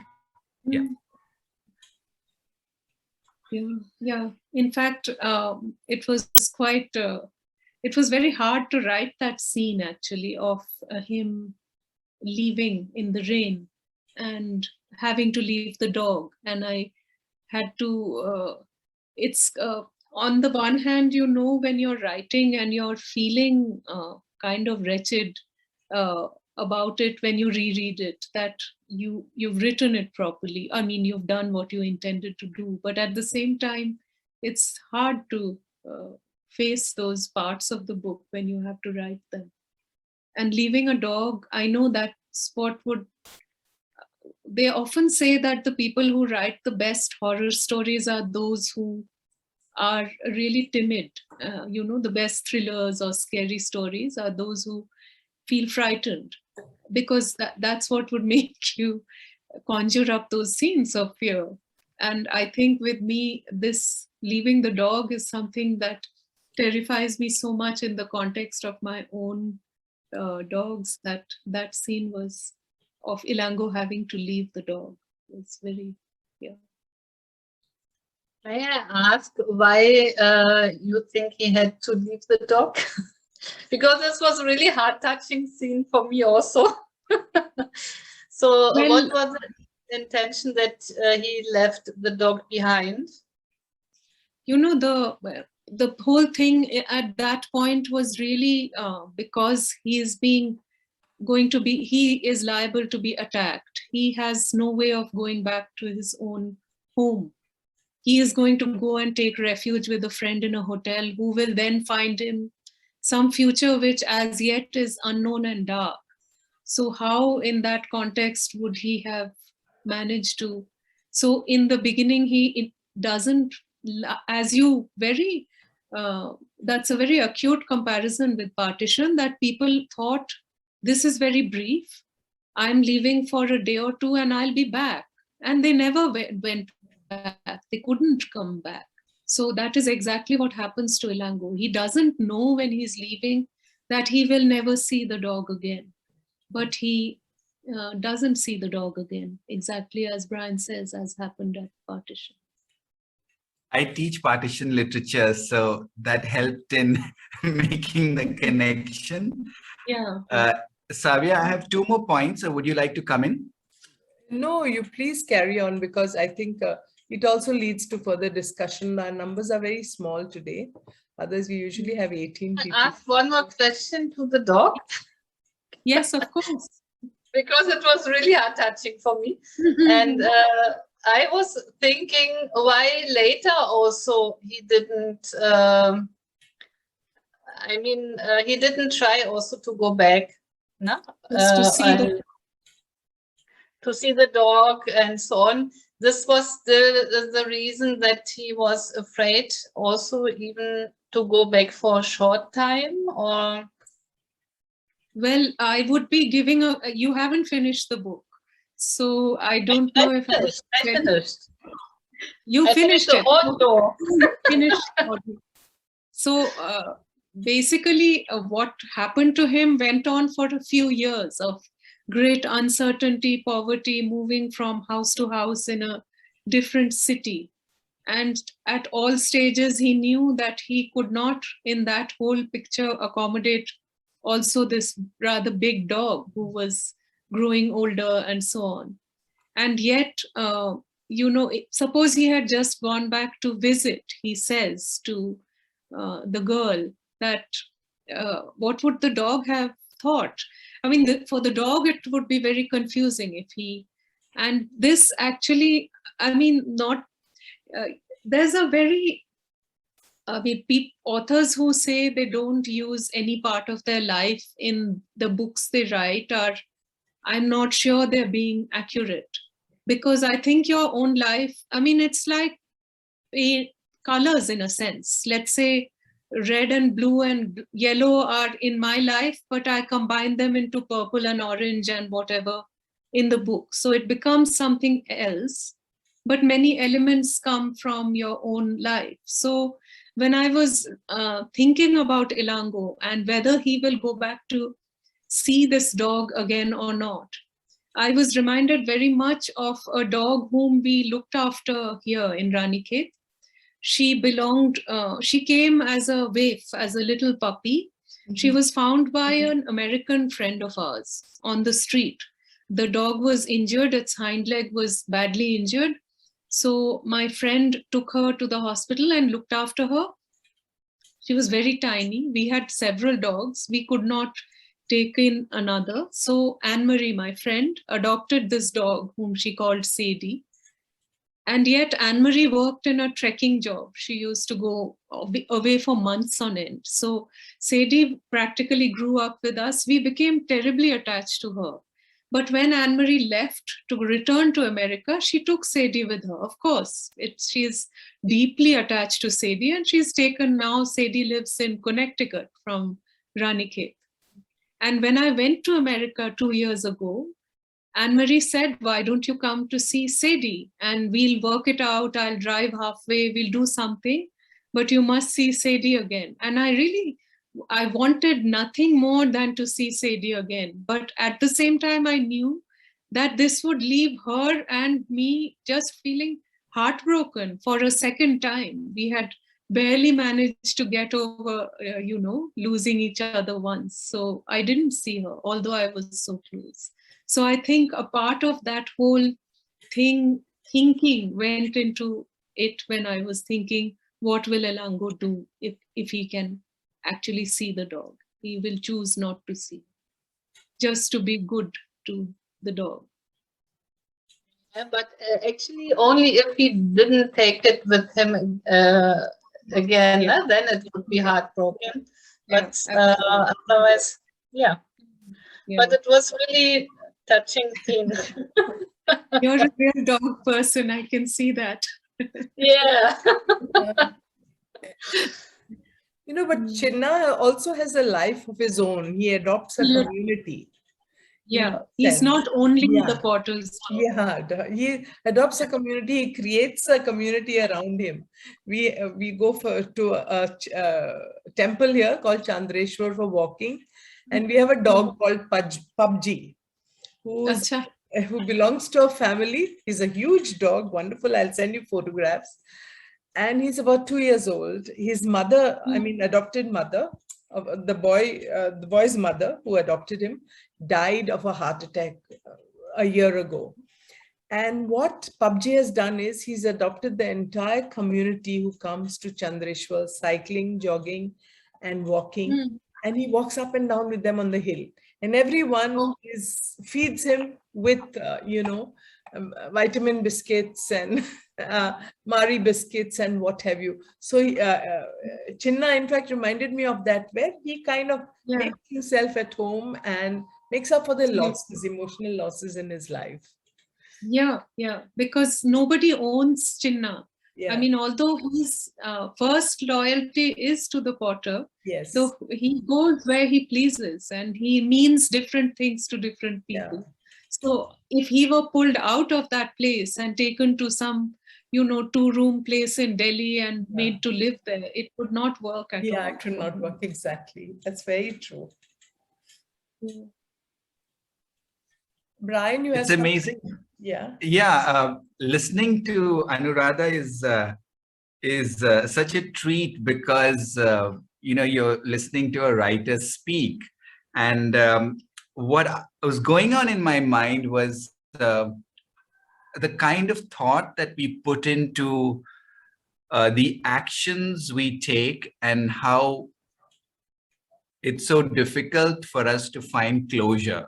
you. Yeah. In fact, it was quite. It was very hard to write that scene actually of him leaving in the rain and having to leave the dog, and I had to. It's on the one hand, when you're writing and you're feeling kind of wretched about it when you reread it, that you've written it properly. I mean, you've done what you intended to do, but at the same time, it's hard to face those parts of the book when you have to write them. And leaving a dog, I know that's what they often say that the people who write the best horror stories are those who are really timid. The best thrillers or scary stories are those who feel frightened, because that's what would make you conjure up those scenes of fear. And I think with me, this leaving the dog is something that terrifies me so much in the context of my own dogs, that scene was of Ilango having to leave the dog. It's very, May I ask why you think he had to leave the dog? Because this was a really heart-touching scene for me also. So what was the intention that he left the dog behind? The whole thing at that point was really because he is liable to be attacked. He has no way of going back to his own home. He is going to go and take refuge with a friend in a hotel who will then find him some future which as yet is unknown and dark. So how in that context would he have managed to? So in the beginning, it doesn't, as you that's a very acute comparison with partition, that people thought this is very brief. I'm leaving for a day or two and I'll be back. And they never went back. They couldn't come back. So that is exactly what happens to Ilango. He doesn't know when he's leaving that he will never see the dog again. But he doesn't see the dog again, exactly as Brian says, as happened at partition. I teach partition literature, so that helped in making the connection. Yeah. Savia, I have two more points. So would you like to come in? No, you please carry on, because I think it also leads to further discussion. Our numbers are very small today. Others, we usually have 18 people. Ask one more question to the dog. Yes, of course. Because it was really heart-touching for me. And I was thinking why later also he didn't, he didn't try also to go back. No? To see the dog and so on. This was the reason that he was afraid also even to go back for a short time, or? Well, I would be giving you haven't finished the book. So I don't know if I finished. You finished it. Audio. Finished. So basically what happened to him went on for a few years of great uncertainty, poverty, moving from house to house in a different city. And at all stages, he knew that he could not, in that whole picture, accommodate also this rather big dog who was growing older and so on. And yet, suppose he had just gone back to visit, he says to the girl that what would the dog have thought. I mean, for the dog, it would be very confusing if he, and this actually, I mean, not, there's a very, authors who say they don't use any part of their life in the books they write are, I'm not sure they're being accurate. Because I think your own life, I mean, it's like colors in a sense. Let's say red and blue and yellow are in my life, but I combine them into purple and orange and whatever in the book. So it becomes something else, but many elements come from your own life. So when I was thinking about Ilango and whether he will go back to see this dog again or not, I was reminded very much of a dog whom we looked after here in Ranikhet. She belonged, she came as a waif, as a little puppy. She was found by an American friend of ours on the street. The dog was injured, its hind leg was badly injured. So my friend took her to the hospital and looked after her. She was very tiny. We had several dogs. We could not take in another. So Anne-Marie, my friend, adopted this dog whom she called Sadie. And yet Anne-Marie worked in a trekking job. She used to go away for months on end. So Sadie practically grew up with us. We became terribly attached to her. But when Anne-Marie left to return to America, she took Sadie with her. Of course, she's deeply attached to Sadie, and she's taken now, Sadie lives in Connecticut from Ranikhet. And when I went to America 2 years ago, Anne-Marie said, why don't you come to see Sadie? And we'll work it out. I'll drive halfway. We'll do something. But you must see Sadie again. And I wanted nothing more than to see Sadie again. But at the same time, I knew that this would leave her and me just feeling heartbroken for a second time. We had barely managed to get over, losing each other once. So I didn't see her, although I was so close. So I think a part of that whole thinking went into it when I was thinking, what will Ilango do if he can actually see the dog? He will choose not to see, just to be good to the dog. Yeah, but actually only if he didn't take it with him again, Yeah. then it would be heartbroken. But Yeah, otherwise, yeah. Yeah. But it was really touching scene. You're a real dog person, I can see that. Yeah. But Chinna also has a life of his own. He adopts a community. Yeah, he's not only the potter's dog. Yeah, he adopts a community. He creates a community around him. We go to a temple here called Chandreshwar for walking, and we have a dog called PUBG, who belongs to a family. He's a huge dog, wonderful. I'll send you photographs. And he's about 2 years old. His mother, adopted mother, of the boy's mother who adopted him, died of a heart attack a year ago. And what PUBG has done is he's adopted the entire community who comes to Chandreshwar, cycling, jogging, and walking. And he walks up and down with them on the hill. And everyone feeds him with, vitamin biscuits and Mari biscuits and what have you. So Chinna, in fact, reminded me of that, where he kind of makes himself at home and makes up for the losses, emotional losses in his life. Yeah, because nobody owns Chinna. Yeah. I mean, although his first loyalty is to the potter, so he goes where he pleases and he means different things to different people. Yeah. So if he were pulled out of that place and taken to some, 2-room place in Delhi and made to live there, it would not work at all. Yeah, it would not work. Exactly. That's very true. Yeah. Brian, you have It's amazing. Yeah. Listening to Anuradha is such a treat because you're listening to a writer speak, and what was going on in my mind was the kind of thought that we put into the actions we take and how it's so difficult for us to find closure.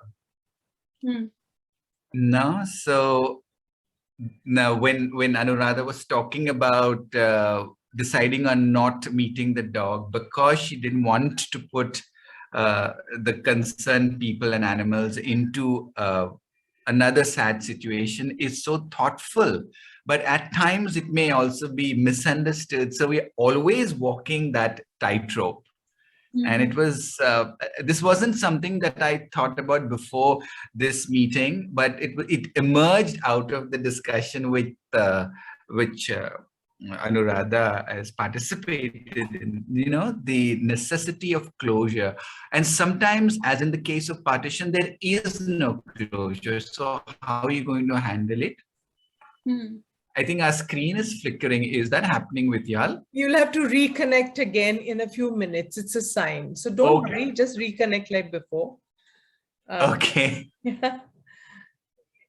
No, so now when Anuradha was talking about deciding on not meeting the dog because she didn't want to put the concerned people and animals into another sad situation, is so thoughtful. But at times it may also be misunderstood. So we're always walking that tightrope. And it was, this wasn't something that I thought about before this meeting, but it emerged out of the discussion which Anuradha has participated in, the necessity of closure. And sometimes, as in the case of partition, there is no closure. So how are you going to handle it? I think our screen is flickering. Is that happening with y'all? You'll have to reconnect again in a few minutes. It's a sign. So don't worry, just reconnect like before. Okay.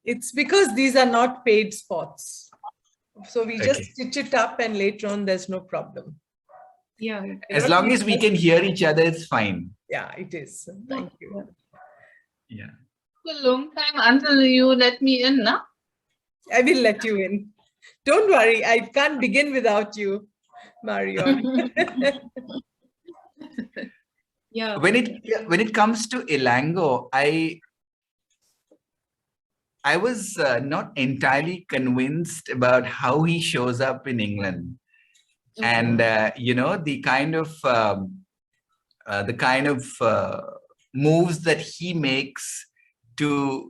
It's because these are not paid spots. So we just stitch it up and later on there's no problem. Yeah. As long as we can hear each other, it's fine. Yeah, it is. Thank you. Yeah. A long time until you let me in, no? I will let you in. Don't worry, I can't begin without you, Marion. Yeah. When it comes to Ilango, I was not entirely convinced about how he shows up in England, and the kind of moves that he makes to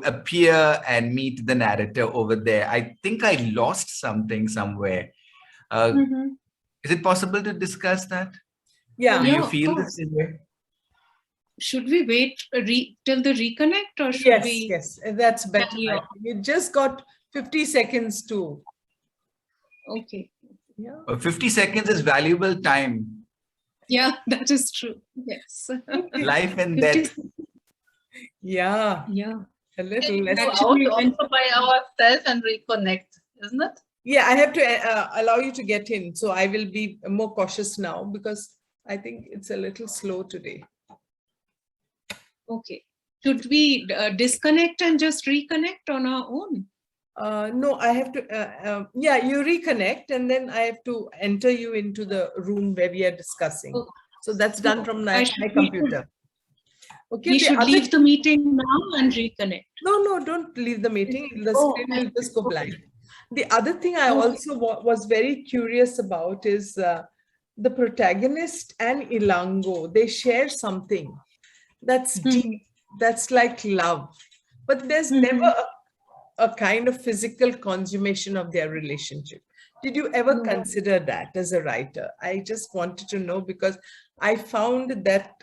appear and meet the narrator over there. I think I lost something somewhere. Is it possible to discuss that? Yeah. Do you feel the same way? Should we wait till the reconnect, or should we? Yes, that's better. You just got 50 seconds too. Okay. Yeah. 50 seconds is valuable time. Yeah, that is true. Yes. Life and death. Yeah. Yeah. A little Go less. out also by ourselves and reconnect, isn't it? Yeah, I have to allow you to get in. So I will be more cautious now because I think it's a little slow today. Okay. Should we disconnect and just reconnect on our own? No, I have to, you reconnect and then I have to enter you into the room where we are discussing. Oh. So that's done from my computer. Okay, We should leave the meeting now and reconnect. No, don't leave the meeting. The screen will just go blank. The other thing I also was very curious about is the protagonist and Ilango. They share something that's deep, that's like love, but there's never a kind of physical consummation of their relationship. Did you ever consider that as a writer? I just wanted to know because I found that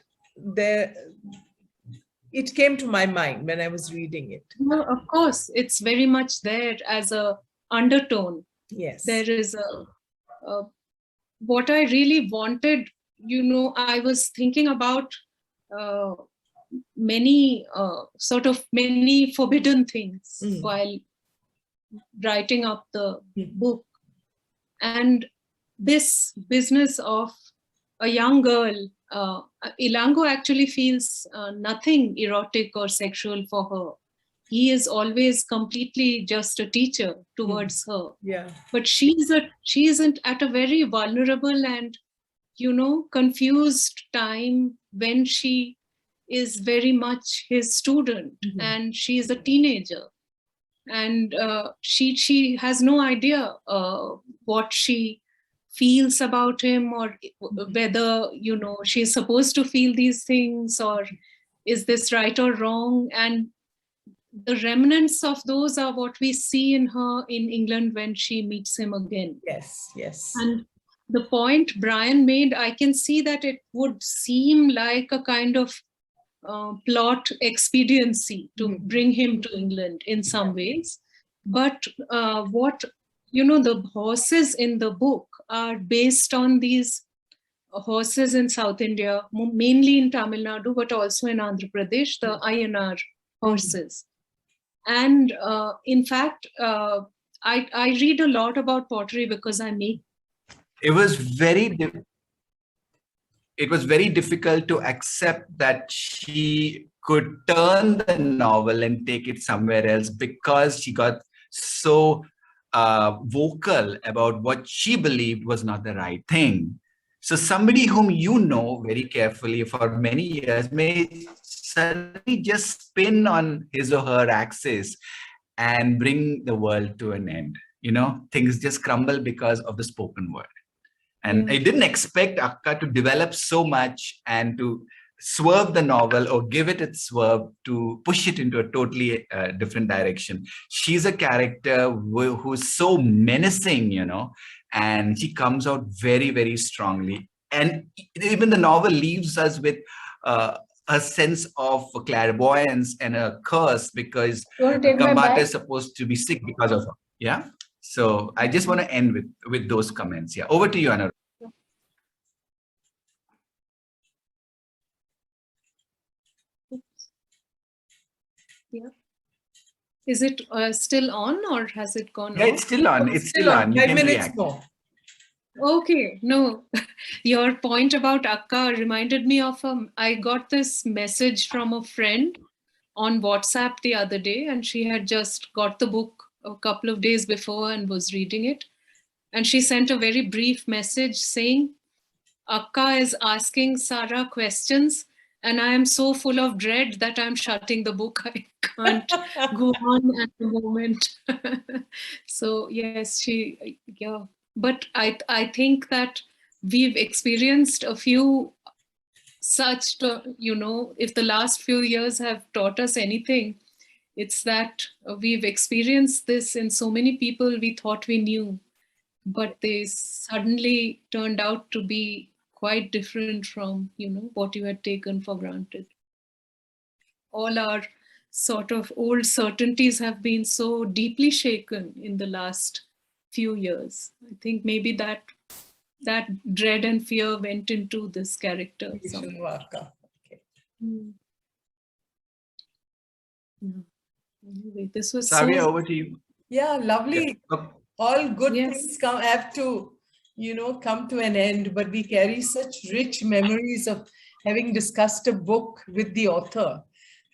it came to my mind when I was reading it. No, of course, it's very much there as a undertone. Yes. There is what I really wanted, I was thinking about many forbidden things while writing up the book. And this business of a young girl, Ilango actually feels nothing erotic or sexual for her. He is always completely just a teacher towards her. Yeah. But she isn't at a very vulnerable and, confused time when she is very much his student and she is a teenager. And she has no idea what she feels about him, or whether she's supposed to feel these things, or is this right or wrong. And the remnants of those are what we see in her in England when she meets him again. Yes. And the point Brian made, I can see that it would seem like a kind of plot expediency to bring him to England in some ways. But the horses in the book are based on these horses in South India, mainly in Tamil Nadu, but also in Andhra Pradesh, the INR horses. And in fact, I read a lot about pottery because I make. It was very it was very difficult to accept that she could turn the novel and take it somewhere else, because she got so vocal about what she believed was not the right thing. So somebody whom you know very carefully for many years may suddenly just spin on his or her axis and bring the world to an end. You know, things just crumble because of the spoken word. And I didn't expect Akka to develop so much and to swerve the novel or give it its swerve to push it into a totally different direction. She's a character who's so menacing, you know, and she comes out very, very strongly. And even the novel leaves us with a sense of clairvoyance and a curse, because Kambata is supposed to be sick because of her. Yeah. So I just want to end with those comments. Yeah. Over to you, Anuradha. Yeah. Is it still on, or has it gone off? Yeah, it's still on. It's still on. 5 minutes more. Okay, no. Your point about Akka reminded me of I got this message from a friend on WhatsApp the other day, and she had just got the book a couple of days before and was reading it. And she sent a very brief message saying, Akka is asking Sarah questions, and I am so full of dread that I'm shutting the book. I can't go on at the moment. So yes, yeah. But I think that we've experienced a few such, you know, if the last few years have taught us anything, it's that we've experienced this in so many people we thought we knew, but they suddenly turned out to be quite different from, you know, what you had taken for granted. All our sort of old certainties have been so deeply shaken in the last few years. I think maybe that dread and fear went into this character. Okay. Anyway, this was Savia, over to you. Yeah, lovely. Yeah. All good things have to, you know, come to an end, but we carry such rich memories of having discussed a book with the author.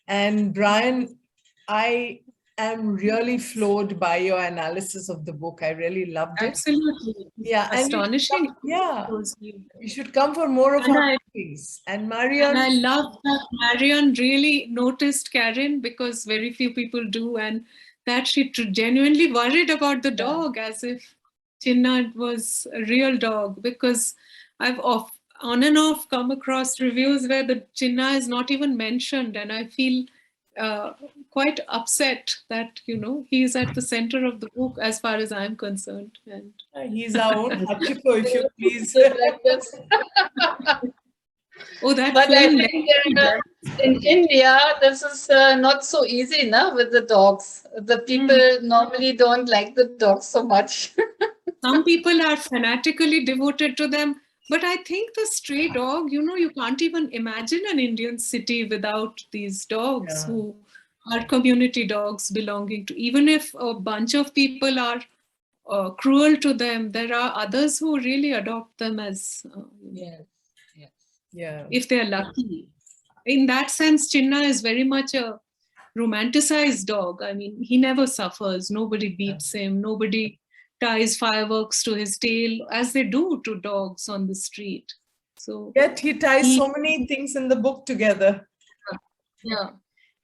And Brian, I am really floored by your analysis of the book. I really loved it. Absolutely. Yeah. Astonishing. You should come for more of our meetings. And Marion. And I love that Marion really noticed Karen, because very few people do, and that she genuinely worried about the dog, as if Chinna was a real dog, because I've on and off come across reviews where the Chinna is not even mentioned, and I feel quite upset that, you know, he's at the center of the book as far as I'm concerned. And he's our own Hachiko, if you please. Oh, that. But I think in India, this is not so easy, na, with the dogs. The people normally don't like the dogs so much. Some people are fanatically devoted to them. But I think the stray dog, you know, you can't even imagine an Indian city without these dogs who are community dogs belonging to, even if a bunch of people are cruel to them, there are others who really adopt them as, if they're lucky. In that sense, Chinna is very much a romanticized dog. I mean, he never suffers. Nobody beats him. Nobody ties fireworks to his tail, as they do to dogs on the street. So yet he ties so many things in the book together. Yeah,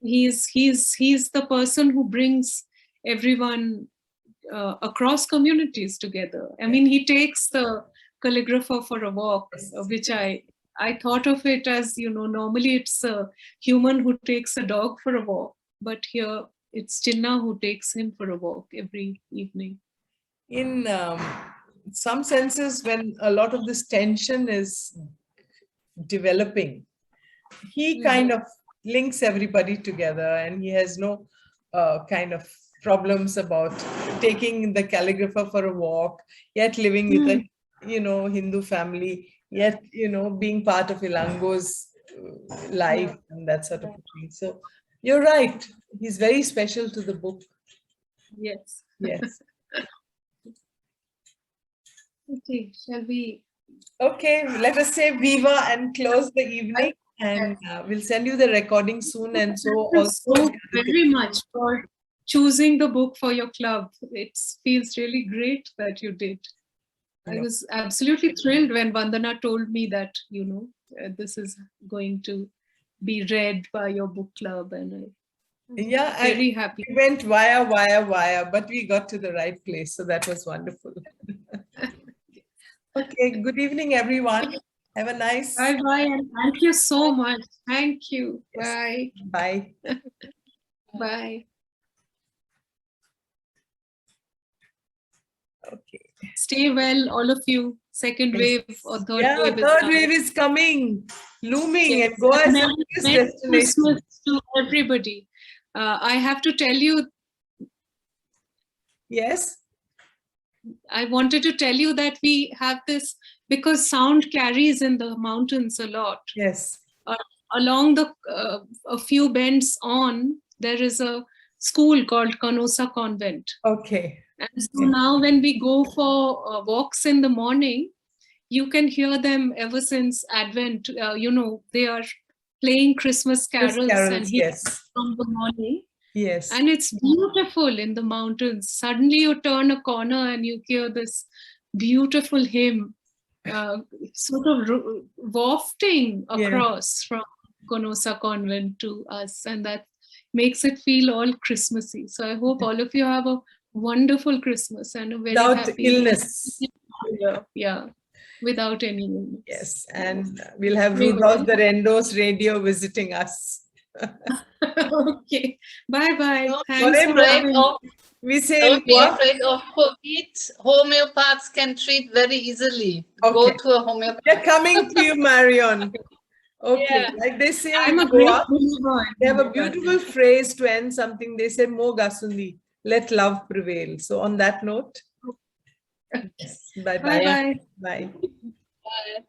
he's the person who brings everyone across communities together. I mean, he takes the calligrapher for a walk, which I thought of it as, you know, normally it's a human who takes a dog for a walk, but here it's Chinna who takes him for a walk every evening. In some senses, when a lot of this tension is developing, he kind of links everybody together, and he has no kind of problems about taking the calligrapher for a walk, yet living with a, you know, Hindu family, yet, you know, being part of Ilango's life and that sort of thing. So you're right. He's very special to the book. Yes. Yes. Okay, shall we Okay, let us say viva and close the evening, and we'll send you the recording soon. And so Thank you also so very much for choosing the book for your club. It feels really great that you did. I was absolutely thrilled when Vandana told me that, you know, this is going to be read by your book club, and yeah, very happy. We went via, but we got to the right place, so that was wonderful. Okay, good evening, everyone. Have a nice. Bye, and thank you so much. Thank you. Yes. Bye. Bye. Bye. Okay. Stay well, all of you. Second wave or third wave is third coming. wave is coming, looming, Yes. and Goa is the biggest Merry destination. Christmas to everybody. I have to tell you, Yes. I wanted to tell you that we have this, because sound carries in the mountains a lot. Yes. Along the a few bends on, there is a school called Canossa Convent. Okay. And so now when we go for walks in the morning, you can hear them ever since Advent. You know, they are playing Christmas carols and hymns from the morning. Yes. And it's beautiful in the mountains. Suddenly you turn a corner and you hear this beautiful hymn sort of wafting across from Canossa Convent to us. And that makes it feel all Christmassy. So I hope all of you have a wonderful Christmas and a very happy illness. year. Yeah, without any illness. Yes, and we'll have Rudolph the Rendo's radio visiting us. Okay, bye-bye. Don't Thanks be for afraid of, we say don't be afraid of COVID. Homeopaths can treat very easily. Go to a homeopath. They're coming to you, Marion. Okay, like they say I'm in a great Goa, believer. they have a beautiful phrase to end something. They say, Mo Gasundi, let love prevail. So on that note, yes, bye-bye. Bye-bye. Bye. Bye.